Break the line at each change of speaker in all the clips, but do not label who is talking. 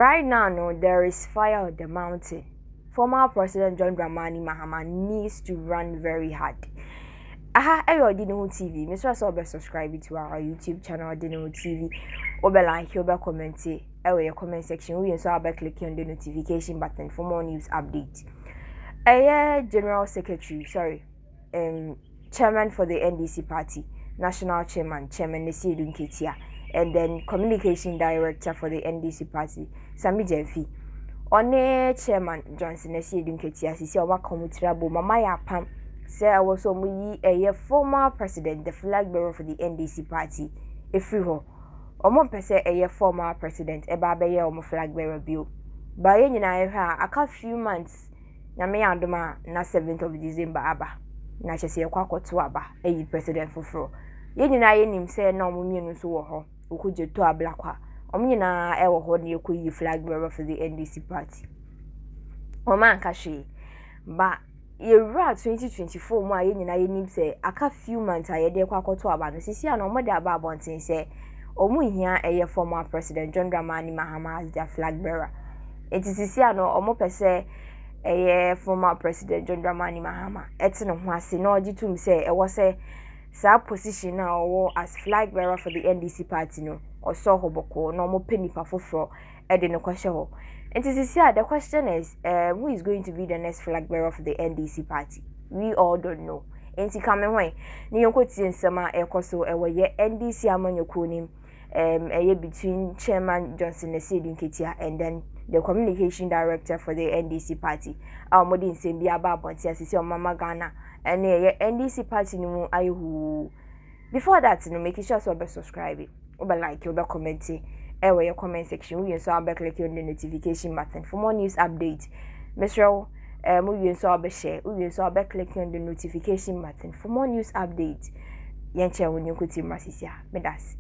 Right now, no, there is fire on the mountain. Former President John Dramani Mahama needs to run very hard. Aha, Odeneho TV. Mr. So subscribe to our YouTube channel, Odeneho TV. Obe like, obe comment, your comment section. We also click on the notification button for more news updates. General Secretary, Chairman for the NDC Party, National Chairman Nesi Dunketia, and then Communication Director for the NDC Party, Sami Jemfi. One Chairman Johnson Nesi Dunketia, Sisi Omakomutirabo, Mama Pam, say I was a former president, the flag bearer for the NDC Party, Efriho. Omo pese a former president, Ebabe omo flag bearer bill. By any a few months. Na me andoma na 7th of December aba na chese yakwakoto aba eyi president foforo ye nyina ye nim se na omumienu so wo ho okujeto ablakwa omnyina e wo ho na ekoyi flag bearer for the NDC party o man ka hwe ba ye ra 2024 mu a ye nyina ye nim se aka few months a ye de kwakoto aba no sisi ana omode aba abonten se omu hia eye former president John Dramani Mahama as their flag bearer enti sisi ana omo pese former president John Dramani Mahama etino ho ase na ogitum say e was sa position na owo as flag bearer for the NDC party no oso hoboko na omo penipa foforo e de no kwahye ho enti sisi the question is who is going to be the next flag bearer for the NDC party? We all don't know. Enti kame hwan ni yonkoti nsema ekoso e woye NDC amanyoko nim between Chairman Johnson Nesi Dunketia and then the Communication Director for the NDC party. Our modern Sembia Babontia Sisi Mama Ghana and NDC party no ayu. Before that, no make sure so subscribe, or like you, comment, your comment section. We also click on the notification button for more news updates. Mr. We also share. We also click on the notification button for more news updates. Yancha when you could see Masisia. Medas.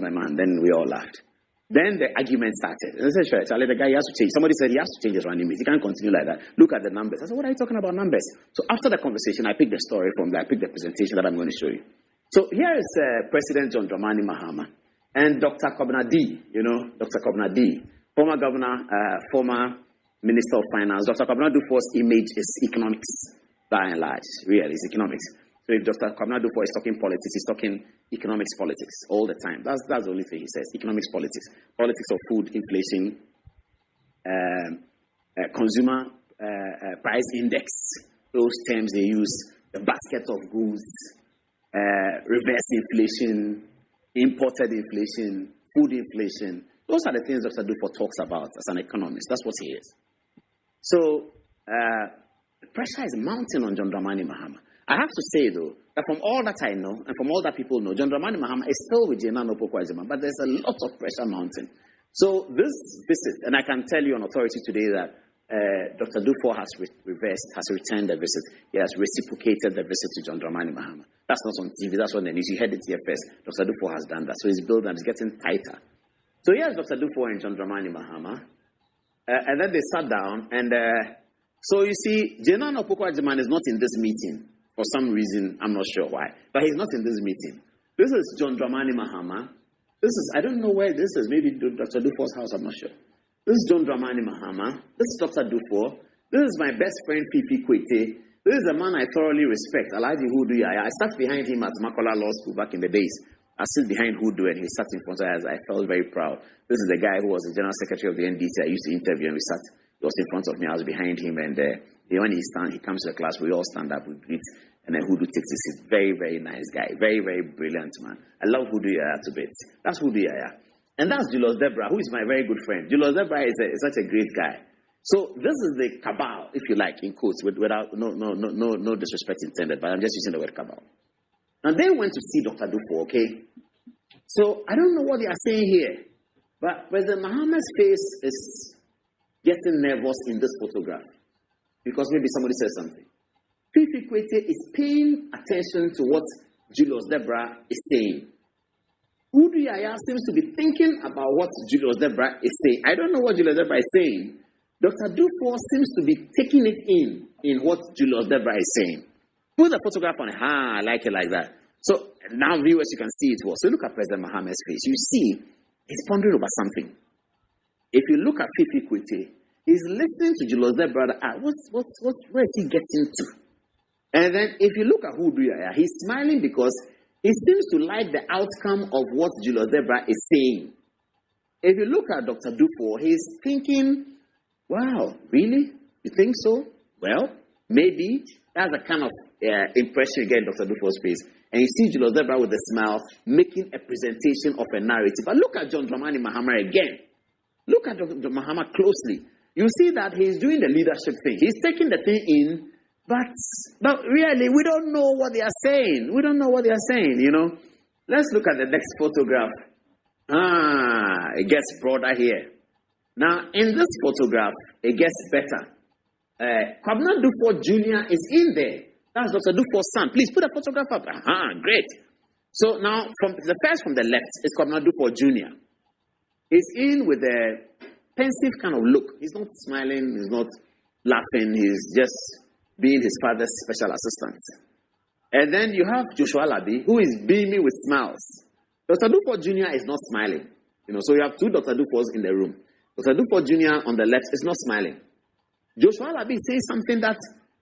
My man, then we all laughed. Then the argument started. And I said, sure, Charlie, the guy has to change. Somebody said he has to change his running mates. He can't continue like that. Look at the numbers. I said, what are you talking about numbers? So after the conversation, I picked the story from there. I picked the presentation that I'm going to show you. So here is President John Dramani Mahama and Dr. Kobna D. You know, Dr. Kobna D, former governor, former Minister of Finance. Dr. Kobna Dufour's image is economics, by and large. Really, it's economics. So if Dr. Kobna Dufour is talking politics, he's talking economics politics all the time. That's the only thing he says. Economics politics. Politics of food, inflation, consumer price index. Those terms they use. The basket of goods, reverse inflation, imported inflation, food inflation. Those are the things Dr. Dufour talks about as an economist. That's what he is. So the pressure is mounting on John Dramani Mahama. I have to say, though, that from all that I know and from all that people know, John Dramani Mahama is still with Jenano Pokwajima, but there's a lot of pressure mounting. So this visit, and I can tell you on authority today that Dr. Dufour has returned the visit. He has reciprocated the visit to John Dramani Mahama. That's not on TV, that's on the news. You heard it here first. Dr. Dufour has done that. So his build-up is getting tighter. So here's Dr. Dufour and John Dramani Mahama. And then they sat down, and so you see, Jenano Pokwajima is not in this meeting. For some reason, I'm not sure why. But he's not in this meeting. This is John Dramani Mahama. This is, I don't know where this is. Maybe Dr. Dufour's house, I'm not sure. This is John Dramani Mahama. This is Dr. Dufour. This is my best friend, Fifi Kwete. This is a man I thoroughly respect, Alaji Hudu Yaya. I sat behind him at Makola Law School back in the days. I sit behind Hudu and he sat in front of us. I felt very proud. This is the guy who was the General Secretary of the NDC. I used to interview and he was in front of me. I was behind him and when he comes to the class, we all stand up, we greet. And then Hudu takes his seat. Very, very nice guy. Very, very brilliant man. I love Hudu Yaya to bits. That's Hudu Yaya. And that's Julius Debra, who is my very good friend. Julius Debra is such a great guy. So this is the cabal, if you like, in quotes, without no disrespect intended, but I'm just using the word cabal. And they went to see Dr. Dufour, okay? So I don't know what they are saying here, but President Mahama's face is getting nervous in this photograph because maybe somebody said something. Fifi Kwete is paying attention to what Julius Debra is saying. Hudu Yaya seems to be thinking about what Julius Debra is saying. I don't know what Julius Debra is saying. Dr. Dufour seems to be taking it in what Julius Debra is saying. Put the photograph on. I like it like that. So now viewers, you can see it well. So look at President Mahama's face. You see, he's pondering over something. If you look at Fifi Kwete, he's listening to Julius Debra. Where is he getting to? And then if you look at Uduyaya, he's smiling because he seems to like the outcome of what Julius Debra is saying. If you look at Dr. Dufo, he's thinking, wow, really? You think so? Well, maybe. That's the kind of impression you get in Dr. Dufo's face. And you see Julius Debra with a smile making a presentation of a narrative. But look at John Dramani Mahama again. Look at John Mahama closely. You see that he's doing the leadership thing. He's taking the thing in, but really, we don't know what they are saying. We don't know what they are saying, you know. Let's look at the next photograph. It gets broader here. Now, in this photograph, it gets better. Kwabena Dufo Jr. is in there. That's Dr. Dufo's son. Please put a photograph up. Great. So now, from the left, is Kwabena Dufo Jr. He's in with a pensive kind of look. He's not smiling. He's not laughing. He's just being his father's special assistant. And then you have Joshua Labi, who is beaming with smiles. Dr. Dufo Jr. is not smiling. You know, so you have two Dr. Dufos in the room. Dr. Dufo Jr. on the left is not smiling. Joshua Labi is saying something that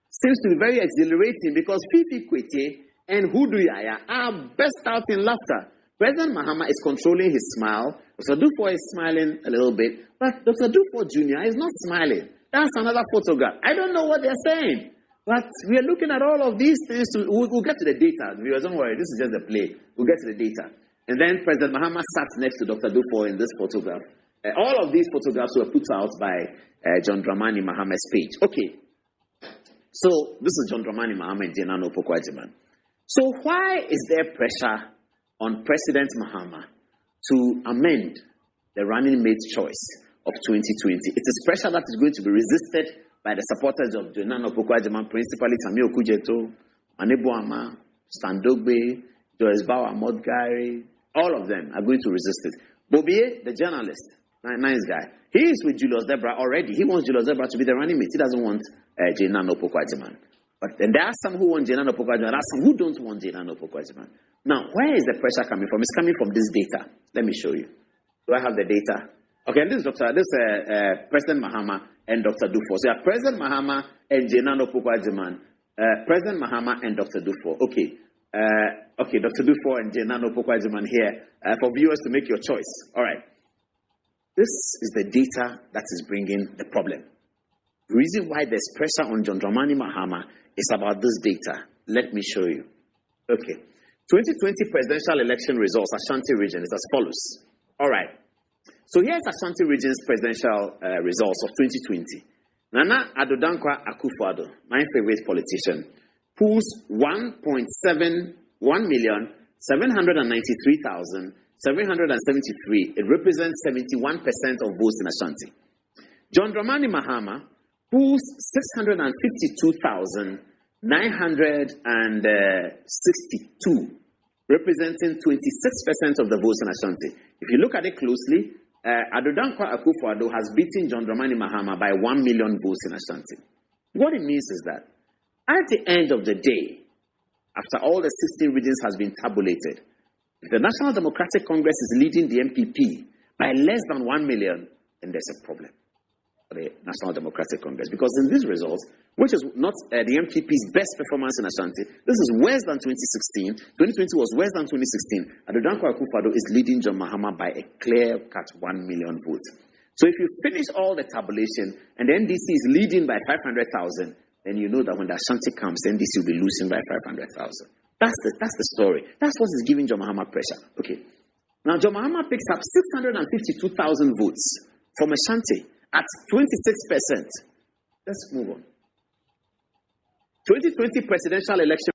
seems to be very exhilarating because Fifi Kwete and Uduyaya are burst out in laughter. President Mahama is controlling his smile. Dr. Dufo is smiling a little bit, but Dr. Dufo Jr. is not smiling. That's another photograph. I don't know what they're saying, but we are looking at all of these things. We'll get to the data. Viewers, don't worry. This is just a play. We'll get to the data. And then President Mahama sat next to Dr. Dufo in this photograph. All of these photographs were put out by John Dramani Mahama's page. Okay. So, this is John Dramani Mahama and Jenano Pokwajiman. So, why is there pressure on President Mahama to amend the running mate's choice of 2020? It is pressure that is going to be resisted by the supporters of Jenano Pokwajiman, principally Samuel Kujeto, Anebuama, Standogbe, Joyce Bawa Modgari. All of them are going to resist it. Bobie, the journalist, nice guy, he is with Julius Debra already. He wants Julius Debra to be the running mate. He doesn't want Jenano Pokwajiman. But then there are some who want Jenano Pokwajiman. There are some who don't want Jenano Pokwajiman. Now, where is the pressure coming from? It's coming from this data. Let me show you. Do I have the data? Okay, this is President Mahama and Dr. Dufo. So you have President Mahama and Jenano Pokwajiman. President Mahama and Dr. Dufo. Okay. Okay, Dr. Dufo and Jenano Pokwajiman here for viewers to make your choice. All right. This is the data that is bringing the problem. The reason why there's pressure on John Dramani Mahama is about this data. Let me show you. Okay. 2020 presidential election results, Ashanti region, is as follows. All right. So here's Ashanti region's presidential results of 2020. Nana Adodankwa Akufo-Addo, my favorite politician, pulls 1,793,773. It represents 71% of votes in Ashanti. John Dramani Mahama pulls 652,962, representing 26% of the votes in Ashanti. If you look at it closely, Adodankwa Akufo-Addo has beaten John Dramani Mahama by 1 million votes in Ashanti. What it means is that at the end of the day, after all the 16 regions has been tabulated, if the National Democratic Congress is leading the MPP by less than 1 million, then there's a problem for the National Democratic Congress. Because in these results, which is not the MPP's best performance in Ashanti, this is worse than 2016. 2020 was worse than 2016. Adodankwa Akufo-Addo is leading John Mahama by a clear-cut 1 million votes. So if you finish all the tabulation and the NDC is leading by 500,000, then you know that when the Ashanti comes, the NDC will be losing by 500,000. That's the story. That's what is giving John Mahama pressure. Okay. Now, John Mahama picks up 652,000 votes from Ashanti at 26%. Let's move on. 2020 presidential election